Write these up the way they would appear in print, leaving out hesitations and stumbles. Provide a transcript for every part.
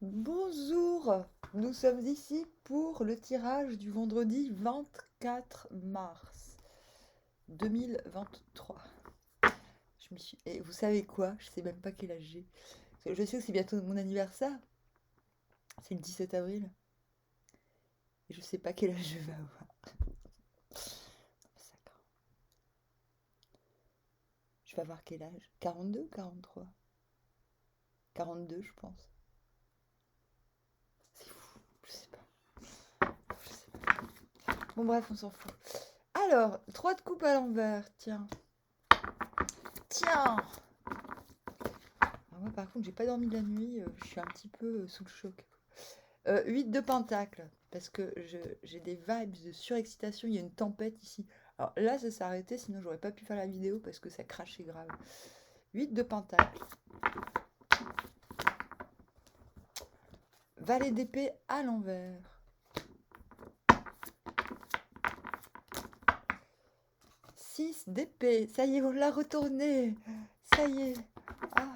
Bonjour, nous sommes ici pour le tirage du vendredi 24 mars 2023. Et vous savez quoi? Je sais même pas quel âge j'ai. Parce que je sais que c'est bientôt mon anniversaire. C'est le 17 avril. Et je sais pas quel âge je vais avoir. Ça craint. Je vais avoir quel âge? 42 ou 43? 42, je pense. C'est fou, je sais pas. Je sais pas. Bon bref, on s'en fout. Alors, 3 de coupe à l'envers, tiens. Tiens! Alors moi, par contre, j'ai pas dormi de la nuit, je suis un petit peu sous le choc. 8 de pentacle, parce que j'ai des vibes de surexcitation, il y a une tempête ici. Alors là, ça s'est arrêté, sinon j'aurais pas pu faire la vidéo parce que ça crachait grave. 8 de pentacle. Valet d'épée à l'envers. 6 d'épée. Ça y est, on l'a retourné. Ça y est. Ah.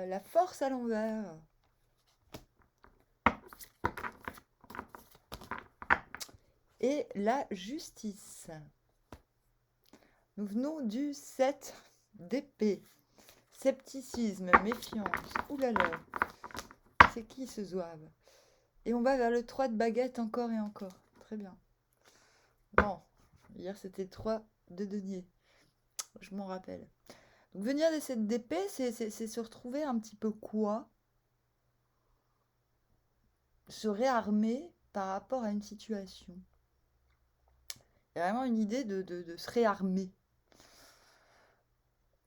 La force à l'envers. Et la justice. Nous venons du 7 d'épée. Scepticisme, méfiance. Ouh là là. C'est qui ce zouave? Et on va vers le 3 de baguette encore et encore. Très bien. Bon, hier c'était 3 de denier. Je m'en rappelle. Donc venir de cette d'épée, c'est se retrouver un petit peu quoi? Se réarmer par rapport à une situation. Il y a vraiment une idée de se réarmer.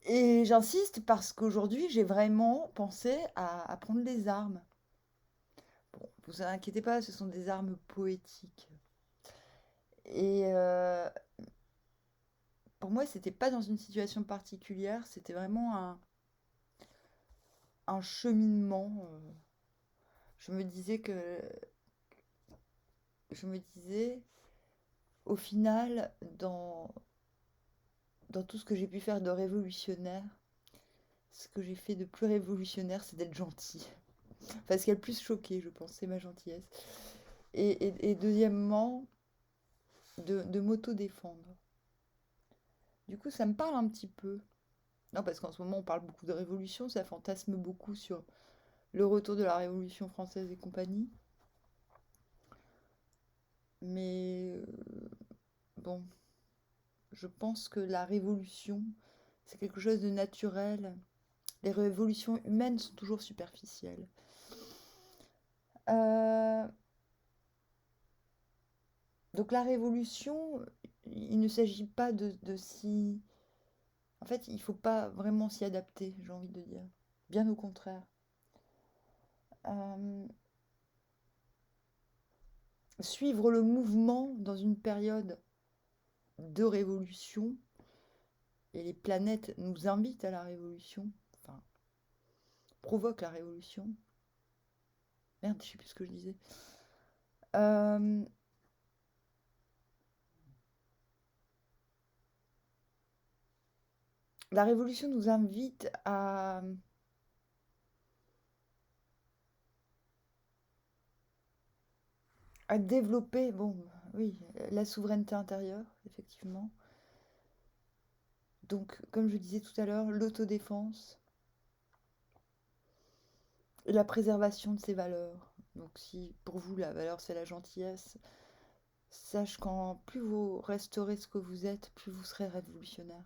Et j'insiste parce qu'aujourd'hui, j'ai vraiment pensé à prendre les armes. Bon, vous inquiétez pas, ce sont des armes poétiques. Et pour moi, c'était pas dans une situation particulière, c'était vraiment un cheminement. Je me disais que. Je me disais, au final, dans tout ce que j'ai pu faire de révolutionnaire, ce que j'ai fait de plus révolutionnaire, c'est d'être gentil. Enfin, ce qui a le plus choqué, je pense, c'est ma gentillesse. Et deuxièmement, de m'auto-défendre. Du coup, ça me parle un petit peu. Non, parce qu'en ce moment, on parle beaucoup de révolution, ça fantasme beaucoup sur le retour de la Révolution française et compagnie. Mais bon, je pense que la révolution, c'est quelque chose de naturel. Les révolutions humaines sont toujours superficielles. Euh, donc la révolution, il ne s'agit pas de s'y... En fait, il ne faut pas vraiment s'y adapter, j'ai envie de dire. Bien au contraire. Euh, Suivre le mouvement dans une période de révolution, et les planètes nous invitent à la révolution, enfin, provoquent la révolution. Merde, je sais plus ce que je disais. Euh, la révolution nous invite à développer, bon, oui, la souveraineté intérieure, effectivement. Donc, comme je disais tout à l'heure, l'autodéfense et la préservation de ses valeurs. Donc, si pour vous la valeur c'est la gentillesse, sache qu'en plus vous resterez ce que vous êtes, plus vous serez révolutionnaire.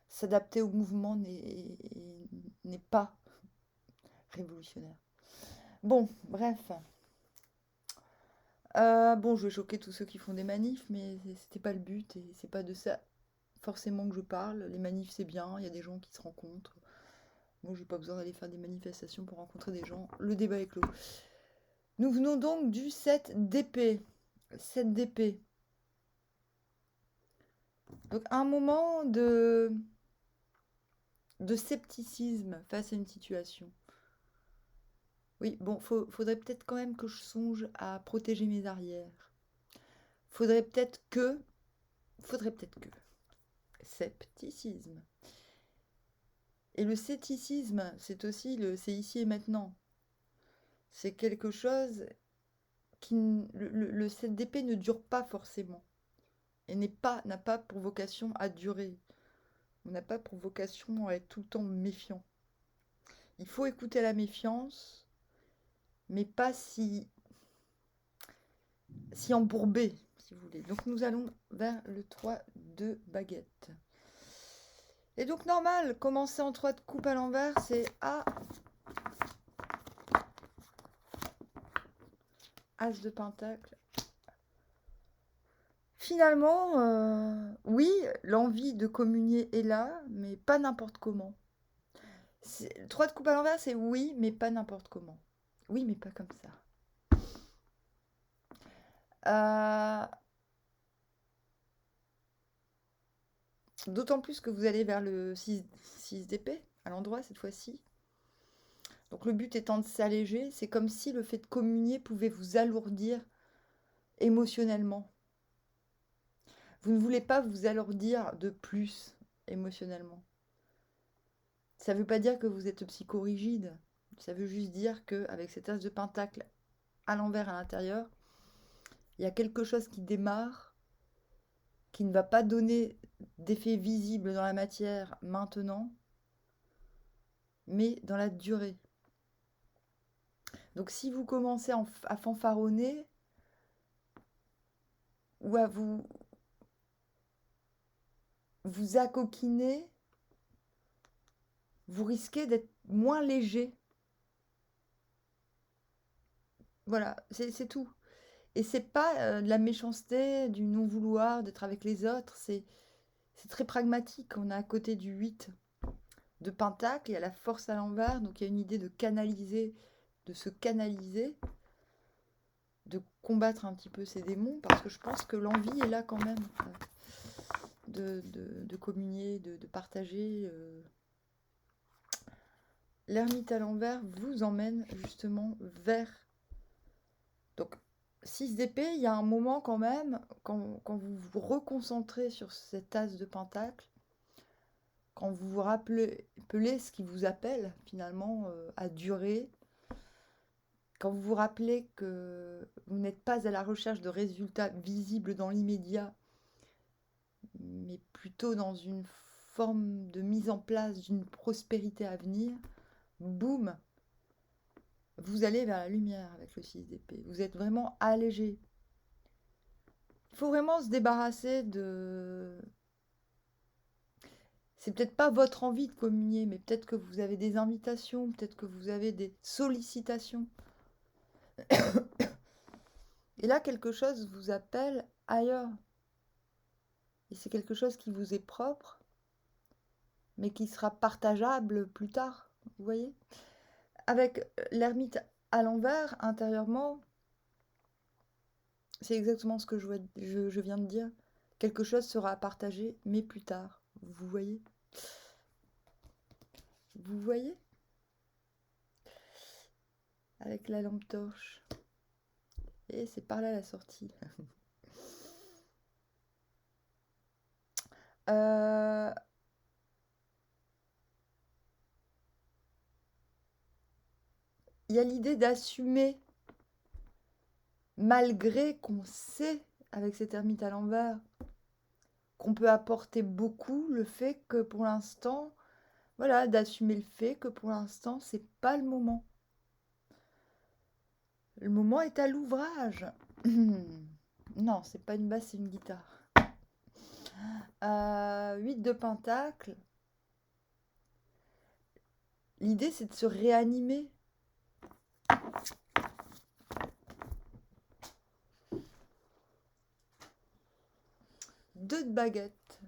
S'adapter au mouvement n'est pas révolutionnaire. Bon, bref. Bon, je vais choquer tous ceux qui font des manifs, mais c'était pas le but et c'est pas de ça forcément que je parle. Les manifs, c'est bien, il y a des gens qui se rencontrent. Moi, j'ai pas besoin d'aller faire des manifestations pour rencontrer des gens. Le débat est clos. Nous venons donc du 7 d'épée. 7 d'épée. Donc, un moment de scepticisme face à une situation. Oui, bon, faudrait peut-être quand même que je songe à protéger mes arrières. Faudrait peut-être que. Faudrait peut-être que. scepticisme. Et le scepticisme, c'est aussi c'est ici et maintenant. C'est quelque chose qui... Le 7 d'épée ne dure pas forcément. Et n'a pas pour vocation à durer. On n'a pas pour vocation à être tout le temps méfiant. Il faut écouter la méfiance, mais pas si embourbé, si vous voulez. Donc nous allons vers le 3 de baguette. Et donc normal, commencer en 3 de coupe à l'envers, c'est As de pentacle. Finalement, oui, l'envie de communier est là, mais pas n'importe comment. 3 de coupe à l'envers, c'est oui, mais pas n'importe comment. Oui, mais pas comme ça. D'autant plus que vous allez vers le 6 d'épée, à l'endroit cette fois-ci. Donc le but étant de s'alléger, c'est comme si le fait de communier pouvait vous alourdir émotionnellement. Vous ne voulez pas vous alourdir de plus émotionnellement. Ça ne veut pas dire que vous êtes psychorigide. Ça veut juste dire qu'avec cet as de pentacle à l'envers à l'intérieur, il y a quelque chose qui démarre, qui ne va pas donner d'effet visible dans la matière maintenant, mais dans la durée. Donc si vous commencez à fanfaronner ou à vous accoquiner, vous risquez d'être moins léger. Voilà, c'est tout. Et c'est pas de la méchanceté, du non-vouloir, d'être avec les autres, c'est très pragmatique. On est à côté du 8 de pentacle, il y a la force à l'envers, donc il y a une idée de canaliser, de se canaliser, de combattre un petit peu ces démons, parce que je pense que l'envie est là quand même, de communier, de partager. L'ermite à l'envers vous emmène justement vers... Donc, 6 d'épée, il y a un moment quand même, quand vous vous reconcentrez sur cet as de pentacle, quand vous vous rappelez ce qui vous appelle finalement à durer, quand vous vous rappelez que vous n'êtes pas à la recherche de résultats visibles dans l'immédiat, mais plutôt dans une forme de mise en place d'une prospérité à venir, boum, vous allez vers la lumière avec le 6 d'épée. Vous êtes vraiment allégé. Il faut vraiment se débarrasser de... C'est peut-être pas votre envie de communier, mais peut-être que vous avez des invitations, peut-être que vous avez des sollicitations. Et là, quelque chose vous appelle ailleurs. Et c'est quelque chose qui vous est propre, mais qui sera partageable plus tard. Vous voyez ? Avec l'ermite à l'envers, intérieurement, c'est exactement ce que je viens de dire. Quelque chose sera partagé, mais plus tard. Vous voyez ? Vous voyez ? Avec la lampe torche. Et c'est par là la sortie. Il y a l'idée d'assumer, malgré qu'on sait, avec cette ermite à l'envers, qu'on peut apporter beaucoup, le fait que pour l'instant, voilà, d'assumer le fait que pour l'instant, c'est pas le moment. Le moment est à l'ouvrage. Non, c'est pas une basse, c'est une guitare. 8 de pentacle. L'idée, c'est de se réanimer. Deux de baguette.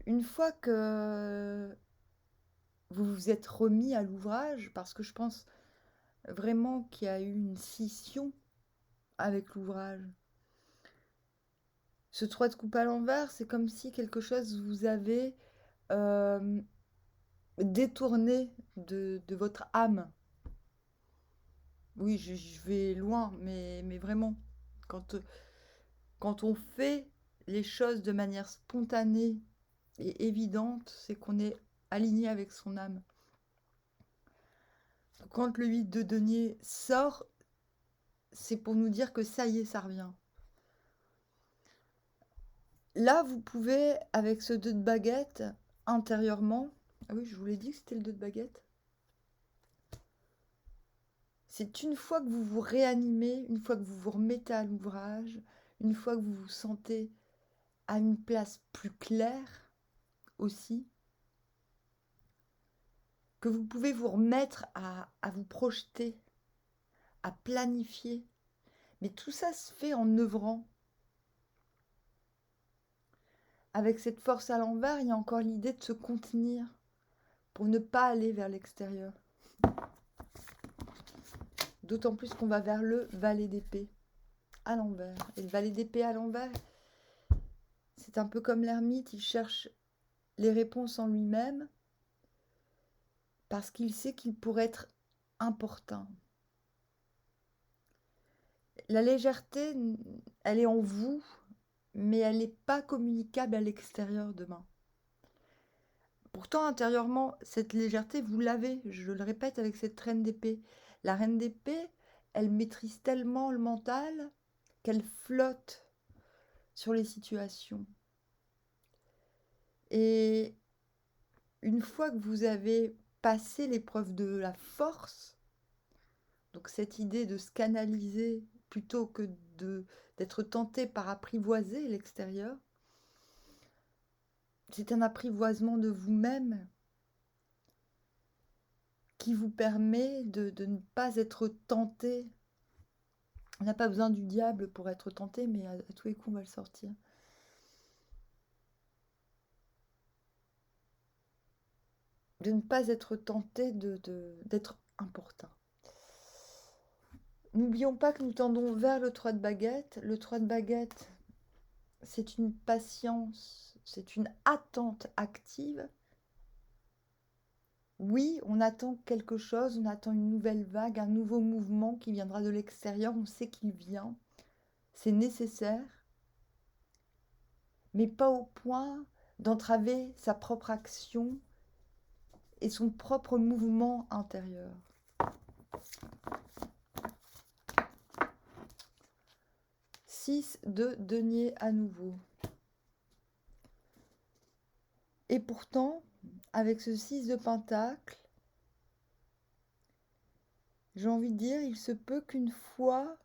Une fois que vous vous êtes remis à l'ouvrage, parce que je pense vraiment qu'il y a eu une scission avec l'ouvrage. Ce 3 de coupe à l'envers, c'est comme si quelque chose vous avait détourné de votre âme. Oui, je vais loin, mais vraiment, quand on fait les choses de manière spontanée est évidente, c'est qu'on est aligné avec son âme. Quand le 8 de denier sort, c'est pour nous dire que ça y est, ça revient. Là, vous pouvez, avec ce 2 de baguette, intérieurement... Ah oui, je vous l'ai dit que c'était le 2 de baguette. C'est une fois que vous vous réanimez, une fois que vous vous remettez à l'ouvrage, une fois que vous vous sentez à une place plus claire aussi, que vous pouvez vous remettre à vous projeter, à planifier. Mais tout ça se fait en œuvrant. Avec cette force à l'envers, il y a encore l'idée de se contenir pour ne pas aller vers l'extérieur. D'autant plus qu'on va vers le valet d'épée à l'envers. Et le valet d'épée à l'envers, c'est un peu comme l'ermite, il cherche les réponses en lui-même parce qu'il sait qu'il pourrait être important. La légèreté, elle est en vous, mais elle n'est pas communicable à l'extérieur demain. Pourtant, intérieurement, cette légèreté, vous l'avez, je le répète, avec cette reine d'épée. La reine d'épée, elle maîtrise tellement le mental qu'elle flotte sur les situations. Et une fois que vous avez passé l'épreuve de la force, donc cette idée de se canaliser plutôt que d'être tenté par apprivoiser l'extérieur, c'est un apprivoisement de vous-même qui vous permet de ne pas être tenté. On n'a pas besoin du diable pour être tenté, mais à tous les coups, on va le sortir. De ne pas être tenté d'être important. N'oublions pas que nous tendons vers le 3 de baguette. Le 3 de baguette, c'est une patience, c'est une attente active. Oui, on attend quelque chose, on attend une nouvelle vague, un nouveau mouvement qui viendra de l'extérieur, on sait qu'il vient, c'est nécessaire, mais pas au point d'entraver sa propre action et son propre mouvement intérieur. Six de denier à nouveau. Et pourtant, avec ce 6 de pentacle, j'ai envie de dire, il se peut qu'une fois,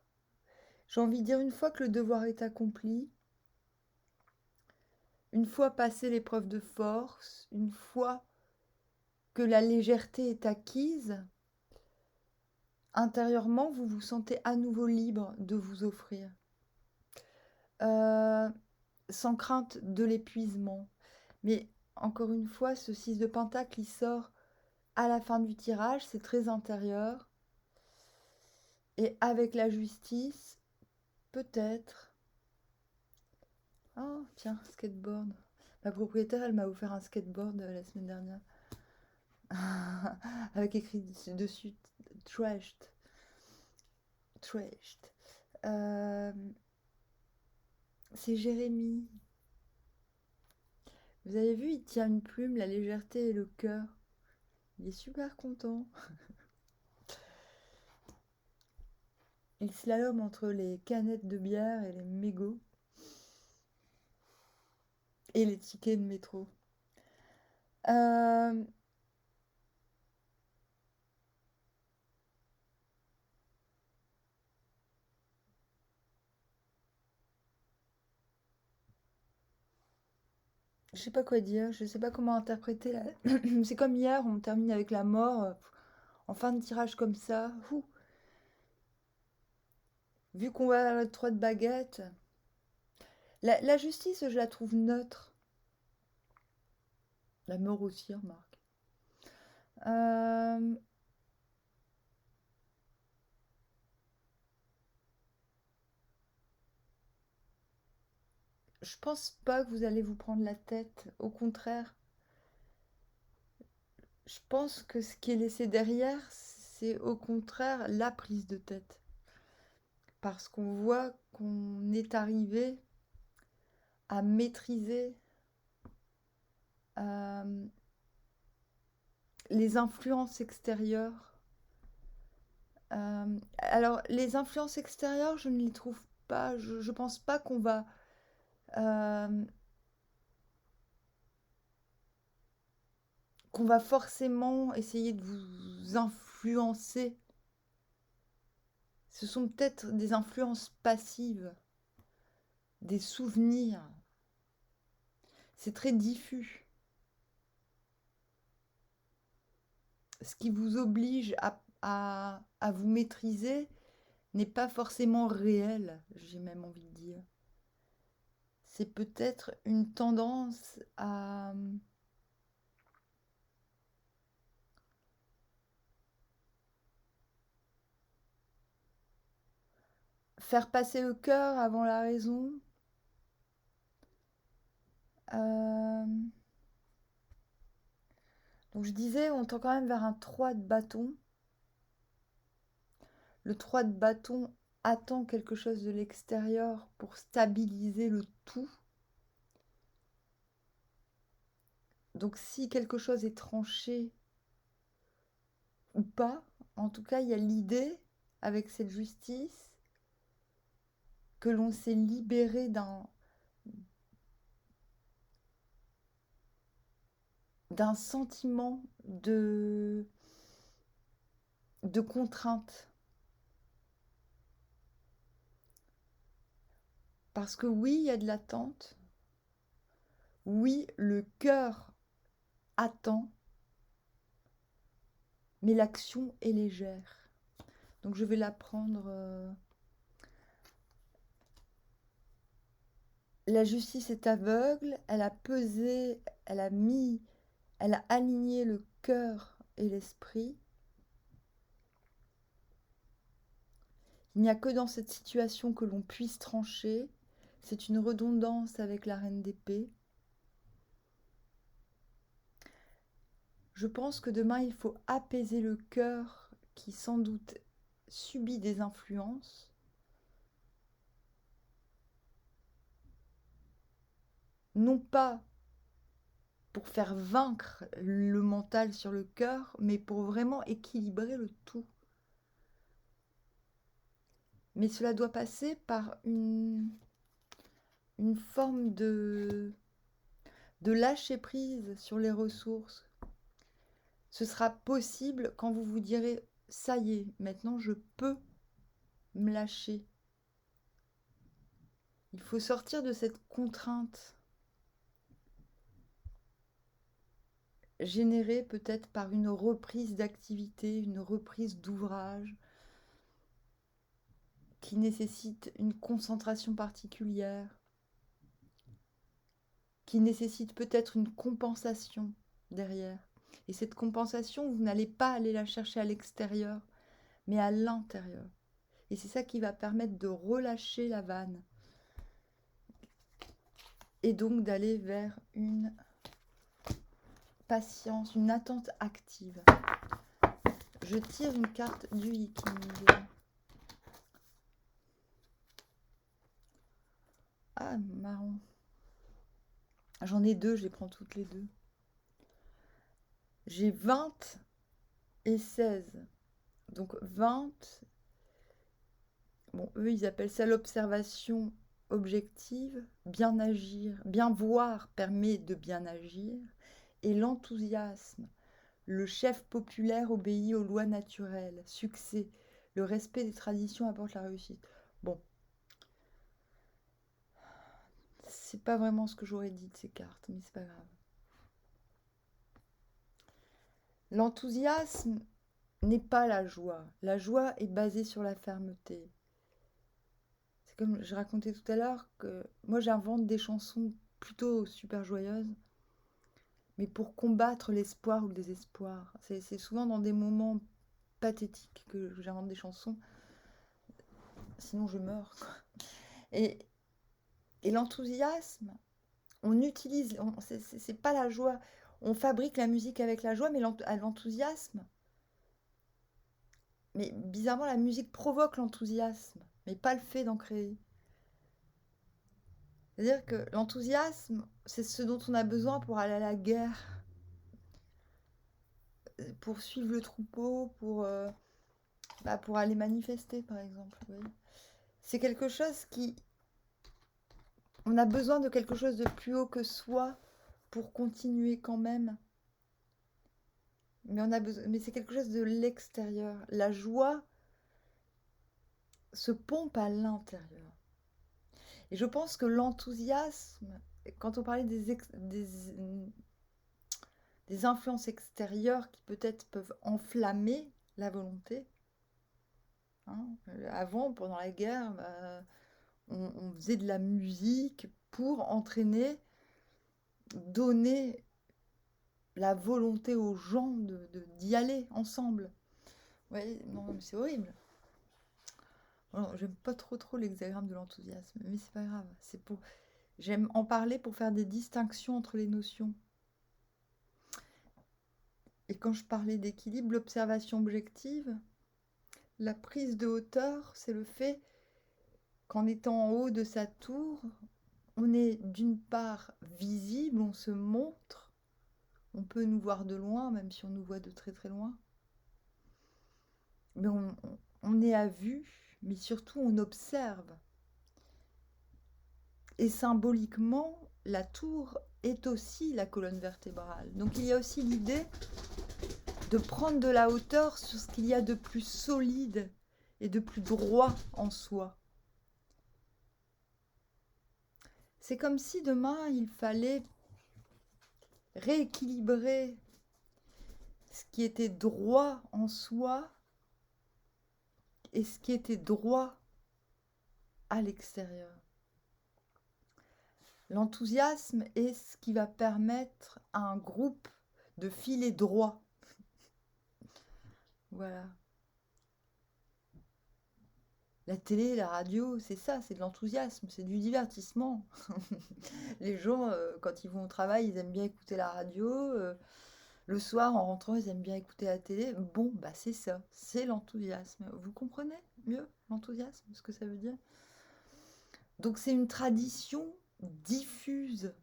une fois que le devoir est accompli, une fois passé l'épreuve de force, une fois que la légèreté est acquise, intérieurement, vous vous sentez à nouveau libre de vous offrir. Sans crainte de l'épuisement. Mais encore une fois, ce 6 de pentacle, il sort à la fin du tirage, c'est très intérieur. Et avec la justice, peut-être... Oh, tiens, skateboard. Ma propriétaire, elle m'a offert un skateboard la semaine dernière. Avec écrit dessus trashed. Trashed. C'est Jérémy. Vous avez vu, il tient une plume, la légèreté et le cœur. Il est super content. Il slalome entre les canettes de bière et les mégots. Et les tickets de métro. Je sais pas quoi dire, je sais pas comment interpréter. C'est comme hier, on termine avec la mort. En fin de tirage comme ça. Vu qu'on va vers le 3 de baguette. La justice, je la trouve neutre. La mort aussi, remarque. Je pense pas que vous allez vous prendre la tête. Au contraire, je pense que ce qui est laissé derrière, c'est au contraire la prise de tête. Parce qu'on voit qu'on est arrivé à maîtriser les influences extérieures. Alors, les influences extérieures, je ne les trouve pas. Je pense pas euh, qu'on va forcément essayer de vous influencer. Ce sont peut-être des influences passives, des souvenirs. C'est très diffus. Ce qui vous oblige à vous maîtriser n'est pas forcément réel, j'ai même envie de dire. C'est peut-être une tendance à faire passer le cœur avant la raison. Euh, Donc je disais, on tend quand même vers un 3 de bâton. Le 3 de bâton attend quelque chose de l'extérieur pour stabiliser le tout. Donc si quelque chose est tranché ou pas, en tout cas il y a l'idée avec cette justice que l'on s'est libéré d'un sentiment de contrainte. Parce que oui, il y a de l'attente. Oui, le cœur attend, mais l'action est légère. Donc je vais la prendre. La justice est aveugle, elle a pesé, elle a aligné le cœur et l'esprit. Il n'y a que dans cette situation que l'on puisse trancher. C'est une redondance avec la reine d'épée. Je pense que demain, il faut apaiser le cœur qui sans doute subit des influences. Non pas pour faire vaincre le mental sur le cœur, mais pour vraiment équilibrer le tout. Mais cela doit passer par une forme de lâcher prise sur les ressources. Ce sera possible quand vous vous direz « ça y est, maintenant je peux me lâcher ». Il faut sortir de cette contrainte générée peut-être par une reprise d'activité, une reprise d'ouvrage qui nécessite une concentration particulière, qui nécessite peut-être une compensation derrière. Et cette compensation, vous n'allez pas aller la chercher à l'extérieur, mais à l'intérieur. Et c'est ça qui va permettre de relâcher la vanne. Et donc d'aller vers une patience, une attente active. Je tire une carte du Viking. Ah, marrant. J'en ai deux, je les prends toutes les deux. J'ai 20 et 16. Donc 20, bon, eux, ils appellent ça l'observation objective. Bien agir, bien voir permet de bien agir. Et l'enthousiasme. Le chef populaire obéit aux lois naturelles. Succès. Le respect des traditions apporte la réussite. Bon. C'est pas vraiment ce que j'aurais dit de ces cartes, mais c'est pas grave. L'enthousiasme n'est pas la joie. La joie est basée sur la fermeté. C'est comme je racontais tout à l'heure que moi j'invente des chansons plutôt super joyeuses, mais pour combattre l'espoir ou le désespoir. C'est souvent dans des moments pathétiques que j'invente des chansons. Sinon je meurs, quoi. Et l'enthousiasme, on utilise, c'est pas la joie. On fabrique la musique avec la joie, mais l'enthousiasme. Mais bizarrement, la musique provoque l'enthousiasme, mais pas le fait d'en créer. C'est-à-dire que l'enthousiasme, c'est ce dont on a besoin pour aller à la guerre, pour suivre le troupeau, pour aller manifester, par exemple. Vous voyez. C'est quelque chose qui... On a besoin de quelque chose de plus haut que soi pour continuer quand même. Mais c'est quelque chose de l'extérieur. La joie se pompe à l'intérieur. Et je pense que l'enthousiasme, quand on parlait des influences extérieures qui peut-être peuvent enflammer la volonté, hein, avant, pendant la guerre, on faisait de la musique pour entraîner, donner la volonté aux gens d'y aller ensemble. Ouais, non, mais c'est horrible. J'aime pas trop l'hexagramme de l'enthousiasme, mais c'est pas grave. J'aime en parler pour faire des distinctions entre les notions. Et quand je parlais d'équilibre, l'observation objective, la prise de hauteur, c'est le fait qu'en étant en haut de sa tour, on est d'une part visible, on se montre, on peut nous voir de loin, même si on nous voit de très loin. Mais on est à vue, mais surtout on observe. Et symboliquement, la tour est aussi la colonne vertébrale. Donc il y a aussi l'idée de prendre de la hauteur sur ce qu'il y a de plus solide et de plus droit en soi. C'est comme si demain il fallait rééquilibrer ce qui était droit en soi et ce qui était droit à l'extérieur. L'enthousiasme est ce qui va permettre à un groupe de filer droit. Voilà. La télé, la radio, c'est ça, c'est de l'enthousiasme, c'est du divertissement. Les gens, quand ils vont au travail, ils aiment bien écouter la radio. Le soir, en rentrant, ils aiment bien écouter la télé. Bon, bah c'est ça, c'est l'enthousiasme. Vous comprenez mieux l'enthousiasme, ce que ça veut dire? Donc c'est une tradition diffuse.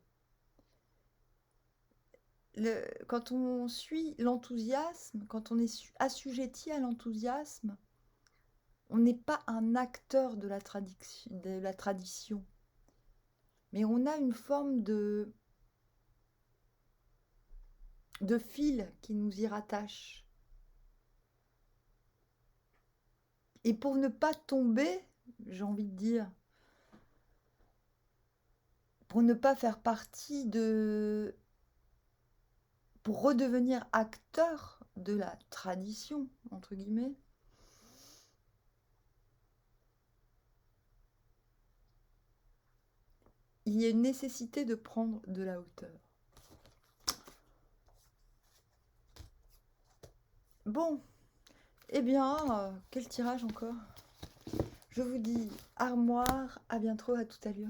Quand on suit l'enthousiasme, quand on est assujetti à l'enthousiasme, on n'est pas un acteur de la tradition, mais on a une forme de fil qui nous y rattache. Et pour ne pas tomber, j'ai envie de dire, pour ne pas faire partie pour redevenir acteur de la tradition, entre guillemets, il y a une nécessité de prendre de la hauteur. Bon, eh bien, quel tirage encore? Je vous dis armoire, à bientôt, à tout à l'heure.